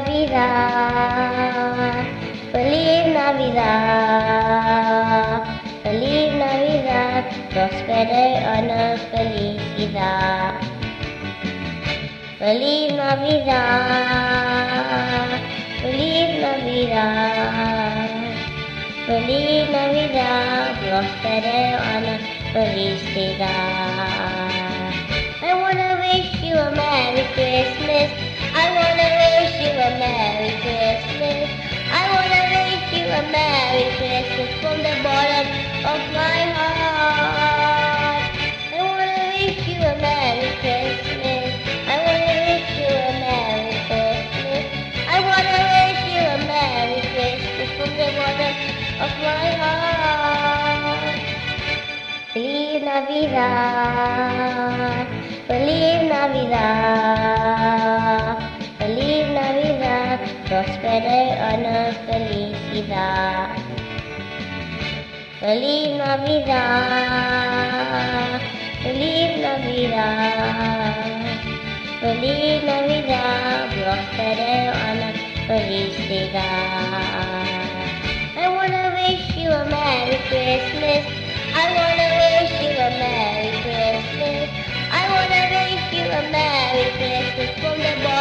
Navidad, Feliz Navidad, Feliz Navidad, prospere ana felicidad. Feliz Navidad, Feliz Navidad, Feliz Navidad, prospere ana felicidad. I wanna wish you a Merry Christmas. I wanna wish you a Merry Christmas. I wanna wish you a Merry Christmas from the bottom of my heart. I wanna wish you a Merry Christmas. I wanna wish you a Merry Christmas. I wanna wish you a Merry Christmas from the bottom of my heart. Feliz Navidad, Feliz Navidad, Feliz Navidad, prospere ana felicidad. Feliz Navidad, Feliz Navidad, Feliz Navidad, prospere ana felicidad. I wanna wish you a Merry Christmas. I wanna wish you a Merry Christmas. I wanna wish you a Merry Christmas from the bottom